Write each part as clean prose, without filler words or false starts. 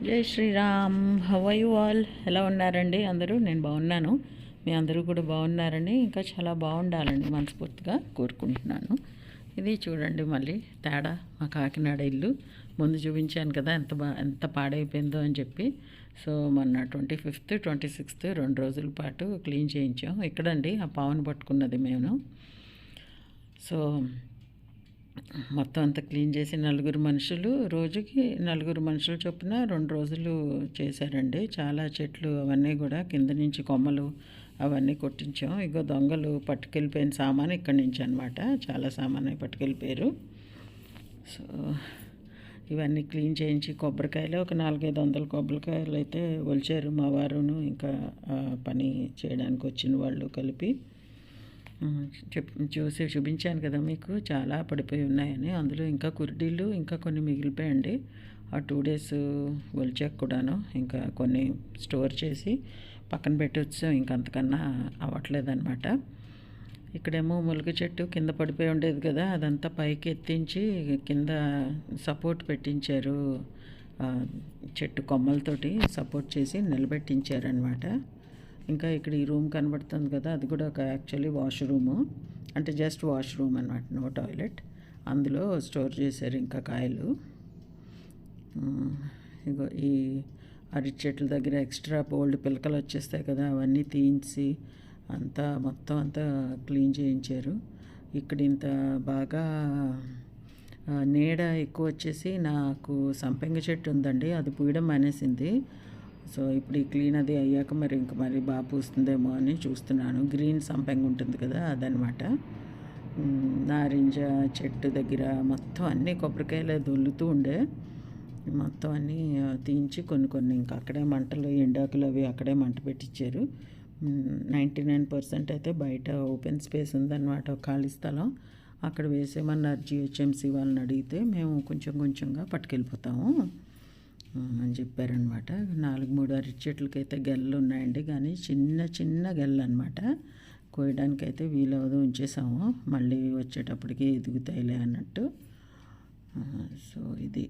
జై Sriram. How are you all? ఎలా ఉన్నారండి అందరూ? నేను బాగున్నాను. మీ అందరూ కూడా బాగున్నారని, ఇంకా చాలా బాగుండాలని మనస్ఫూర్తిగా కోరుకుంటున్నాను. ఇది చూడండి మళ్ళీ తేడా, మా కాకినాడ ఇల్లు. ముందు చూపించాను కదా ఎంత పాడైపోయిందో అని చెప్పి. సో మొన్న 25th 26th 2 రోజుల పాటు క్లీన్ చేయించాం. ఇక్కడండి ఆ పావును పట్టుకున్నది మేము. సో మొత్తం అంతా క్లీన్ చేసి రోజుకి నలుగురు మనుషులు చొప్పున 2 రోజులు చేశారండి. చాలా చెట్లు అవన్నీ కూడా కింద నుంచి కొమ్మలు అవన్నీ కొట్టించాం. ఇగో దొంగలు పట్టుకెళ్ళిపోయిన సామాను ఇక్కడి నుంచి అనమాట. చాలా సామాను పట్టుకెళ్ళిపోయారు. సో ఇవన్నీ క్లీన్ చేయించి కొబ్బరికాయలు ఒక 400-500 కొబ్బరికాయలు అయితే ఒలిచారు మా వారును, ఇంకా పని చేయడానికి వచ్చిన వాళ్ళు కలిపి. చూపించాను కదా మీకు, చాలా పడిపోయి ఉన్నాయని. అందులో ఇంకా కుర్డీలు ఇంకా కొన్ని మిగిలిపోయండి. ఆ 2 days ఒలిచాక కూడాను ఇంకా కొన్ని స్టోర్ చేసి పక్కన పెట్టి వచ్చాం. ఇంకంతకన్నా అవ్వట్లేదన్నమాట. ఇక్కడేమో ములగ చెట్టు కింద పడిపోయి ఉండేది కదా, అదంతా పైకి ఎత్తించి కింద సపోర్ట్ పెట్టించారు. చెట్టు కొమ్మలతోటి సపోర్ట్ చేసి నిలబెట్టించారనమాట. ఇంకా ఇక్కడ ఈ రూమ్ కనబడుతుంది కదా, అది కూడా ఒక యాక్చువల్లీ వాష్రూము, అంటే జస్ట్ వాష్రూమ్ అనమాట, నో టాయిలెట్. అందులో స్టోర్ చేశారు ఇంకా కాయలు. ఇగో ఈ అరటి చెట్ల దగ్గర ఎక్స్ట్రా బోల్డ్ పిలకలు వచ్చేస్తాయి కదా, అవన్నీ తీయించి మొత్తం అంతా క్లీన్ చేయించారు. ఇక్కడ ఇంత బాగా నీడ ఎక్కువ వచ్చేసి నాకు సంపెంగ చెట్టు ఉందండి, అది పూయడం మానేసింది. సో ఇప్పుడు ఈ క్లీన్ అది అయ్యాక మరి బాగా పూస్తుందేమో అని చూస్తున్నాను. గ్రీన్ సంపెంగ ఉంటుంది కదా, అదనమాట. నారింజ చెట్టు దగ్గర మొత్తం అన్నీ కొబ్బరికాయలు దొల్లుతూ ఉండే, మొత్తం అన్నీ తీయించి కొన్ని ఇంకా అక్కడే మంటలు ఎండాకులు అవి అక్కడే మంట పెట్టించారు. 99% అయితే బయట ఓపెన్ స్పేస్ ఉందన్నమాట, ఒక ఖాళీ స్థలం. అక్కడ వేసేమన్నారు GHMC వాళ్ళని అడిగితే, మేము కొంచెంగా పట్టుకెళ్ళిపోతాము అని చెప్పారనమాట. 4-3 అరటి చెట్లకైతే గెలలు ఉన్నాయండి, కానీ చిన్న గెలలు అనమాట. కోయడానికైతే వీలవదు, ఉంచేసాము. మళ్ళీ వచ్చేటప్పటికి ఎదుగుతాయిలే అన్నట్టు. సో ఇది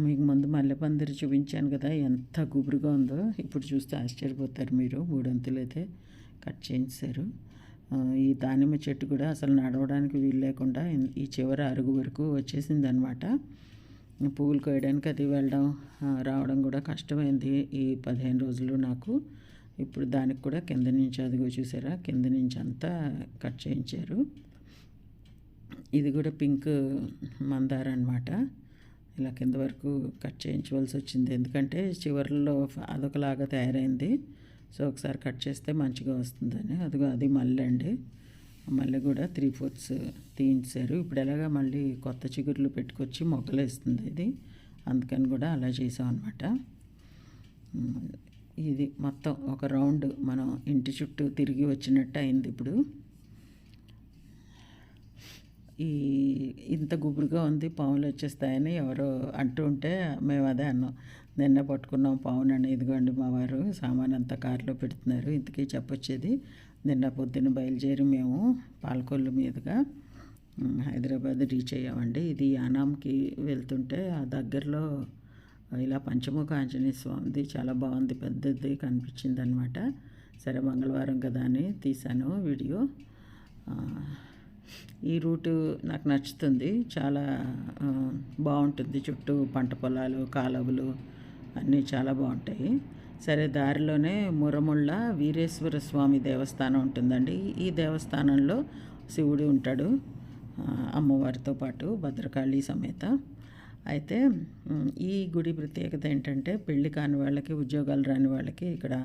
మీకు ముందు మల్లెపందిరి చూపించాను కదా, ఎంత గుబురుగా ఉందో. ఇప్పుడు చూస్తే ఆశ్చర్యపోతారు మీరు. 3 అంతులు అయితే కట్ చేయించారు. ఈ దానిమ్మ చెట్టు కూడా అసలు నడవడానికి వీలు లేకుండా ఈ చివరి అరుగు వరకు వచ్చేసింది అనమాట. పువ్వులు కోయడానికి అది వెళ్ళడం రావడం కూడా కష్టమైంది ఈ 15 రోజులు నాకు. ఇప్పుడు దానికి కూడా కింద నుంచి అదిగో చూసారా, కింద నుంచి అంతా కట్ చేయించారు. ఇది కూడా పింక్ మందార అనమాట. ఇలా కింద వరకు కట్ చేయించవలసి వచ్చింది, ఎందుకంటే చివర్లో అదొకలాగా తయారైంది. సో ఒకసారి కట్ చేస్తే మంచిగా వస్తుందని. అదిగో అది మల్లె అండి, మళ్ళీ కూడా 3/4 తీయించారు. ఇప్పుడు ఎలాగా మళ్ళీ కొత్త చిగుర్లు పెట్టుకొచ్చి మొగ్గలు వేస్తుంది ఇది, అందుకని కూడా అలా చేసాం అనమాట. ఇది మొత్తం ఒక రౌండ్ మనం ఇంటి చుట్టూ తిరిగి వచ్చినట్టు అయింది. ఇప్పుడు ఇంత గుబురుగా ఉంది, పాములు వచ్చేస్తాయని ఎవరో అంటూ ఉంటే మేము అదే అన్నాం, నిన్న పట్టుకున్నాం పావునని. ఇదిగోండి మా వారు సామాన్ అంతా కారులో పెడుతున్నారు. ఇంతకీ చెప్పొచ్చేది, నిన్న పొద్దున్న బయలుదేరి మేము పాలకొల్లు మీదుగా హైదరాబాద్ రీచ్ అయ్యామండి. ఇది యానాంకి వెళ్తుంటే ఆ దగ్గరలో ఇలా పంచముఖ ఆంజనేయ స్వామిది చాలా బాగుంది, పెద్దది కనిపించింది అనమాట. సరే మంగళవారం కదా అని తీశాను వీడియో. ఈ రూటు నాకు నచ్చుతుంది, చాలా బాగుంటుంది. చుట్టూ పంట పొలాలు, కాలువలు అన్నీ చాలా బాగుంటాయి. సరే దారిలోనే మురముళ్ళ వీరేశ్వర స్వామి దేవస్థానం ఉంటుందండి. ఈ దేవస్థానంలో శివుడు ఉంటాడు అమ్మవారితో పాటు, భద్రకాళి సమేత. అయితే ఈ గుడి ప్రత్యేకత ఏంటంటే, పెళ్లి కాని వాళ్ళకి, ఉద్యోగాలు రాని వాళ్ళకి ఇక్కడ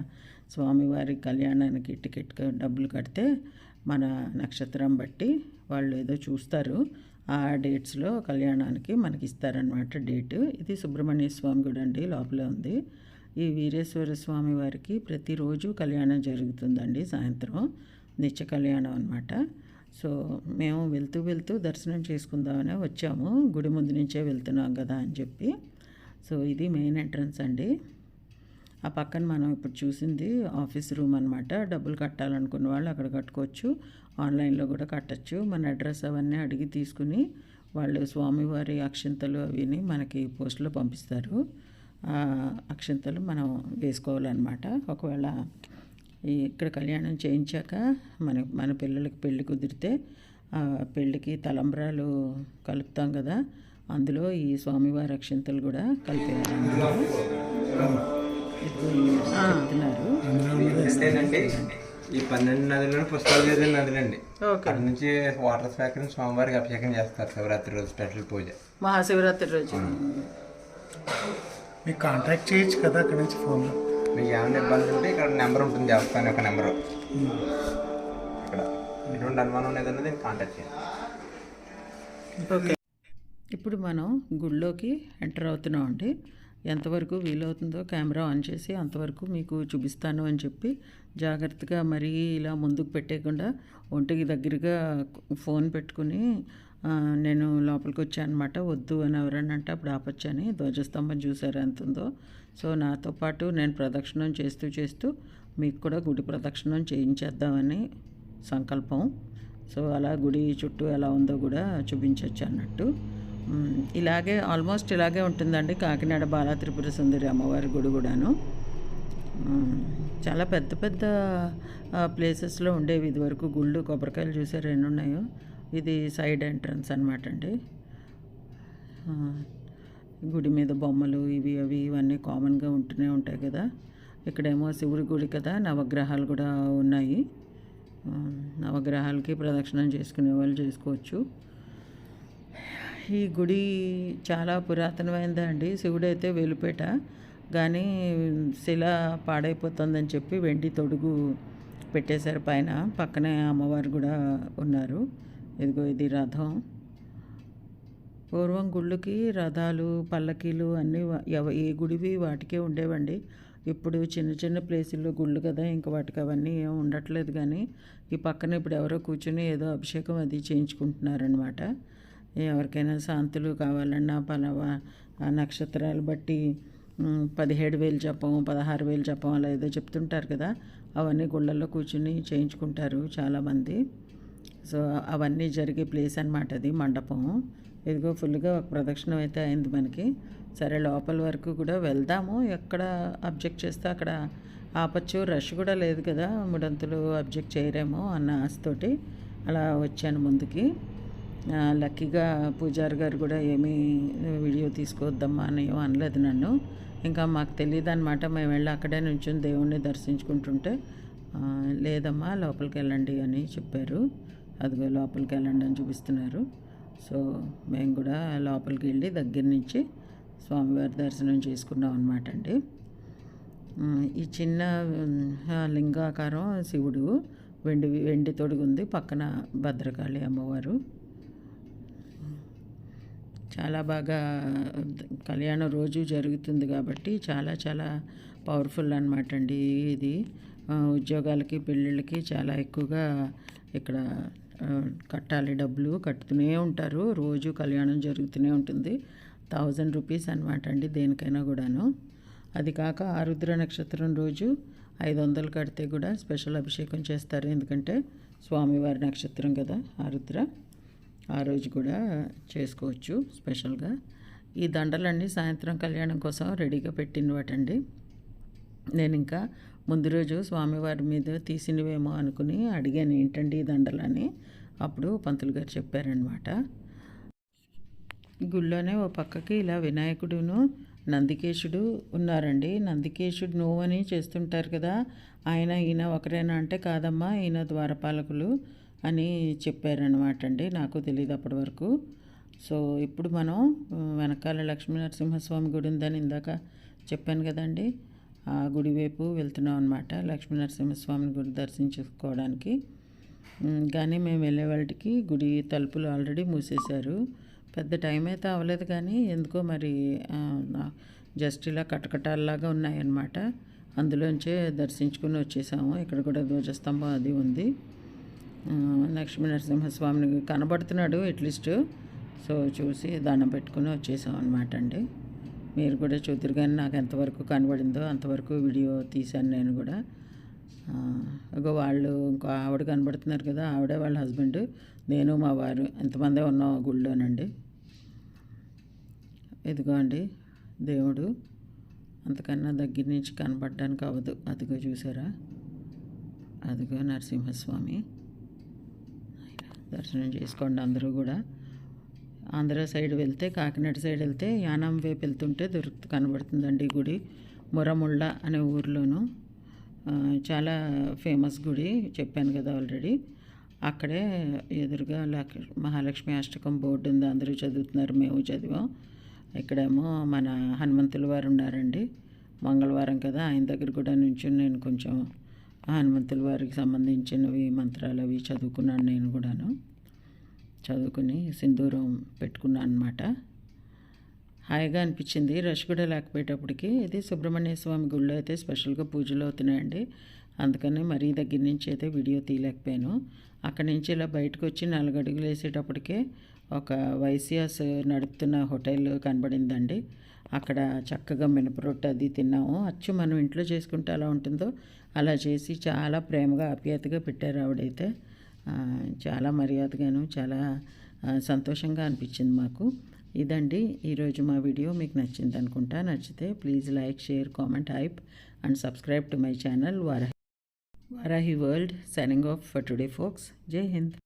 స్వామివారి కళ్యాణానికి టికెట్ డబ్బులు కడితే మన నక్షత్రం బట్టి వాళ్ళు ఏదో చూస్తారు, ఆ డేట్స్లో కళ్యాణానికి మనకి ఇస్తారనమాట డేటు. ఇది సుబ్రహ్మణ్య స్వామి గుడి అండి, లోపలే ఉంది. ఈ వీరేశ్వర స్వామి వారికి ప్రతిరోజు కళ్యాణం జరుగుతుందండి, సాయంత్రం నిత్య కళ్యాణం అనమాట. సో మేము వెళ్తూ దర్శనం చేసుకుందామని వచ్చాము, గుడి ముందు నుంచే వెళ్తున్నాం కదా అని చెప్పి. సో ఇది మెయిన్ ఎంట్రన్స్ అండి. ఆ పక్కన మనం ఇప్పుడు చూసింది ఆఫీస్ రూమ్ అనమాట. డబ్బులు కట్టాలనుకున్న వాళ్ళు అక్కడ కట్టుకోవచ్చు, ఆన్లైన్లో కూడా కట్టచ్చు. మన అడ్రస్ అవన్నీ అడిగి తీసుకుని వాళ్ళు స్వామివారి అక్షింతలు అవిని మనకి పోస్టులో పంపిస్తారు. అక్షింతలు మనం వేసుకోవాలన్నమాట. ఒకవేళ ఇక్కడ కళ్యాణం చేయించాక మన పిల్లలకి పెళ్ళి కుదిరితే పెళ్ళికి తలంబ్రాలు కలుపుతాం కదా, అందులో ఈ స్వామివారి అక్షింతలు కూడా కలిపేయాలి. చెప్తున్నారు. ఈ 12 నదులను పుష్పాలు చేసే నదులండి. అక్కడ నుంచి వాటర్ సేకరణ స్వామివారికి అభిషేకం చేస్తారు శివరాత్రి రోజు స్పెషల్ పూజ, మహాశివరాత్రి రోజు. మీకు కాంటాక్ట్ చేయొచ్చు కదా అక్కడ నుంచి ఫోన్లో. మీకు ఏమైనా ఇబ్బంది ఉంటే ఇక్కడ నెంబర్ ఉంటుంది, దేవస్థానం యొక్క నెంబరు. ఇక్కడ ఎటువంటి అనుమానం లేదన్నది కాంటాక్ట్ చేయండి. ఓకే, ఇప్పుడు మనం గుడిలోకి ఎంటర్ అవుతున్నాం అండి. ఎంతవరకు వీలవుతుందో కెమెరా ఆన్ చేసి అంతవరకు మీకు చూపిస్తాను అని చెప్పి జాగ్రత్తగా మరీ ఇలా ముందుకు పెట్టేయకుండా ఒంటికి దగ్గరగా ఫోన్ పెట్టుకుని నేను లోపలికి వచ్చాను అనమాట. వద్దు అని ఎవరన్నా అంటే అప్పుడు ఆపొచ్చని. ధ్వజస్తంభం చూసారు ఎంత ఉందో. సో నాతో పాటు నేను ప్రదక్షిణం చేస్తూ మీకు కూడా గుడి ప్రదక్షిణం చేయించేద్దామని సంకల్పం. సో అలా గుడి చుట్టూ ఎలా ఉందో కూడా చూపించవచ్చు అన్నట్టు. ఇలాగే ఆల్మోస్ట్ ఇలాగే ఉంటుందండి కాకినాడ బాలా త్రిపుర సుందరి అమ్మవారి గుడి కూడాను. చాలా పెద్ద పెద్ద ప్లేసెస్లో ఉండేవి ఇదివరకు గుళ్ళు. కొబ్బరికాయలు చూసారు ఎన్ని ఉన్నాయో. ఇది సైడ్ ఎంట్రన్స్ అనమాట అండి. గుడి మీద బొమ్మలు ఇవన్నీ కామన్గా ఉంటూనే ఉంటాయి కదా. ఇక్కడేమో శివుడి గుడి కదా, నవగ్రహాలు కూడా ఉన్నాయి. నవగ్రహాలకి ప్రదక్షిణం చేసుకునే వాళ్ళు చేసుకోవచ్చు. ఈ గుడి చాలా పురాతనమైనదే అండి. శివుడైతే వెలుపేట, కానీ శిల పాడైపోతుందని చెప్పి వెండి తొడుగు పెట్టేశారు పైన. పక్కనే అమ్మవారు కూడా ఉన్నారు. ఇదిగో ఇది రథం. పూర్వం గుళ్ళకి రథాలు పల్లకీలు అన్నీ ఏ గుడివి వాటికే ఉండేవండి. ఇప్పుడు చిన్న చిన్న ప్లేసుల్లో గుళ్ళు కదా, ఇంకా వాటికి అవన్నీ ఏం ఉండట్లేదు. కానీ ఈ పక్కన ఇప్పుడు ఎవరో కూర్చుని ఏదో అభిషేకం అది చేయించుకుంటున్నారనమాట. ఎవరికైనా శాంతులు కావాలన్నా పలావా నక్షత్రాలు బట్టి 17,000 జపం 16,000 జపం అలా ఏదో చెప్తుంటారు కదా, అవన్నీ గుళ్ళల్లో కూర్చుని చేయించుకుంటారు చాలామంది. సో అవన్నీ జరిగే ప్లేస్ అనమాట అది, మండపం. ఇదిగో ఫుల్గా ఒక ప్రదక్షిణం అయితే అయింది మనకి. సరే లోపల వరకు కూడా వెళ్దాము, ఎక్కడ అబ్జెక్ట్ చేస్తే అక్కడ ఆపచ్చు. రష్ కూడా లేదు కదా, ముడంతులు అబ్జెక్ట్ చేయరేమో అన్న ఆశతోటి అలా వచ్చాను ముందుకి. లక్కీగా పూజారి గారు కూడా ఏమీ వీడియో తీసుకోవద్దమ్మా అని ఏమో అనలేదు నన్ను. ఇంకా మాకు తెలియదు అనమాట. మేము వెళ్ళి అక్కడే నుంచి దేవుణ్ణి దర్శించుకుంటుంటే లేదమ్మా లోపలికి వెళ్ళండి అని చెప్పారు. అదిగో లోపలికి వెళ్ళండి అని చూపిస్తున్నారు. సో మేము కూడా లోపలికి వెళ్ళి దగ్గర నుంచి స్వామివారి దర్శనం చేసుకున్నాం అనమాట అండి. ఈ చిన్న లింగాకారం శివుడు, వెండి తొడుగుంది, పక్కన భద్రకాళి అమ్మవారు. చాలా బాగా కళ్యాణం రోజు జరుగుతుంది కాబట్టి చాలా చాలా పవర్ఫుల్ అనమాట అండి ఇది. ఉద్యోగాలకి పెళ్ళిళ్ళకి చాలా ఎక్కువగా ఇక్కడ కట్టాలి, డబ్బులు కట్టుతూనే ఉంటారు. రోజు కళ్యాణం జరుగుతూనే ఉంటుంది. 1000 రూపీస్ అనమాట అండి దేనికైనా కూడాను. అది కాక ఆరుద్ర నక్షత్రం రోజు 500 కడితే కూడా స్పెషల్ అభిషేకం చేస్తారు. ఎందుకంటే స్వామివారి నక్షత్రం కదా ఆరుద్ర, ఆ రోజు కూడా చేసుకోవచ్చు స్పెషల్గా. ఈ దండలన్నీ సాయంత్రం కళ్యాణం కోసం రెడీగా పెట్టినవాటండి. నేను ఇంకా ముందు రోజు స్వామివారి మీద తీసినవేమో అనుకుని అడిగాను ఏంటండి ఈ దండలని. అప్పుడు పంతులు గారు చెప్పారనమాట. గుళ్ళోనే ఓ పక్కకి ఇలా వినాయకుడును నందికేశుడు ఉన్నారండి. నందికేశుడు నోవని చేస్తుంటారు కదా, ఈయన ఒకరేనా అంటే కాదమ్మా ఈయన ద్వారపాలకులు అని చెప్పారనమాట అండి. నాకు తెలియదు అప్పటి వరకు. సో ఇప్పుడు మనం వెనకాల లక్ష్మీ నరసింహస్వామి గుడి ఉందని ఇందాక చెప్పాను కదండి, ఆ గుడి వైపు వెళ్తున్నాం అనమాట లక్ష్మీ నరసింహస్వామిని గుడి దర్శించుకోవడానికి. కానీ మేము వెళ్ళే వాళ్ళకి గుడి తలుపులు ఆల్రెడీ మూసేశారు. పెద్ద టైం అయితే అవ్వలేదు, కానీ ఎందుకో మరి జస్ట్ ఇలా కటకటాల్లాగా ఉన్నాయన్నమాట. అందులోంచే దర్శించుకుని వచ్చేసాము. ఇక్కడ కూడా ధ్వజస్తంభం అది ఉంది. లక్ష్మీ నరసింహస్వామిని కనబడుతున్నాడు అట్లీస్ట్. సో చూసి దండం పెట్టుకుని వచ్చేసాం అనమాట అండి. మీరు కూడా చూద్దరు, కానీ నాకు ఎంతవరకు కనబడిందో అంతవరకు వీడియో తీశాను నేను కూడా. ఇగో వాళ్ళు ఇంకో ఆవిడ కనబడుతున్నారు కదా, ఆవిడే వాళ్ళ హస్బెండ్, నేను మా వారు ఎంతమందే ఉన్నాం గుళ్ళోనండి. ఇదిగో అండి దేవుడు అంతకన్నా దగ్గర నుంచి కనపడడానికి అవ్వదు. అదిగో చూసారా, అదిగో నరసింహస్వామి. దర్శనం చేసుకోండి అందరూ కూడా. ఆంధ్ర సైడ్ వెళ్తే, కాకినాడ సైడ్ వెళ్తే యానాం వైపు వెళ్తుంటే కనబడుతుందండి ఈ గుడి. మురముళ్ళ అనే ఊర్లోను చాలా ఫేమస్ గుడి, చెప్పాను కదా ఆల్రెడీ. అక్కడే ఎదురుగా మహాలక్ష్మి అష్టకం బోర్డు ఉంది, అందరూ చదువుతున్నారు, మేము చదివాం. ఇక్కడేమో మన హనుమంతుల వారు ఉన్నారండి. మంగళవారం కదా, ఆయన దగ్గర కూడా నుంచుని నేను కొంచెం హనుమంతుల వారికి సంబంధించినవి మంత్రాలు అవి చదువుకున్నాను. నేను కూడాను చదువుకుని సింధూరం పెట్టుకున్నాను అనమాట. హాయిగా అనిపించింది. రష్ కూడా లేకపోయేటప్పటికి. ఇది సుబ్రహ్మణ్య స్వామి గుడిలో అయితే స్పెషల్గా పూజలు అవుతున్నాయండి. అందుకని మరీ దగ్గర నుంచి అయితే వీడియో తీయలేకపోయాను. అక్కడి నుంచి ఇలా బయటకు వచ్చి 4 అడుగులు వేసేటప్పటికే ఒక వైసియాస్ నడుపుతున్న హోటల్ కనబడిందండి. అక్కడ చక్కగా మినపరొట్టు అది తిన్నాము. అచ్చు మనం ఇంట్లో చేసుకుంటే ఎలా ఉంటుందో అలా చేసి చాలా ప్రేమగా ఆప్యాయతగా పెట్టారు ఆవిడైతే. చాలా మర్యాదగాను చాలా సంతోషంగా అనిపించింది మాకు. ఇదండి ఈరోజు మా వీడియో. మీకు నచ్చింది అనుకుంటా. నచ్చితే please like, share, comment, hype and subscribe to my channel Varahi world. Signing off for today folks. జై హింద్.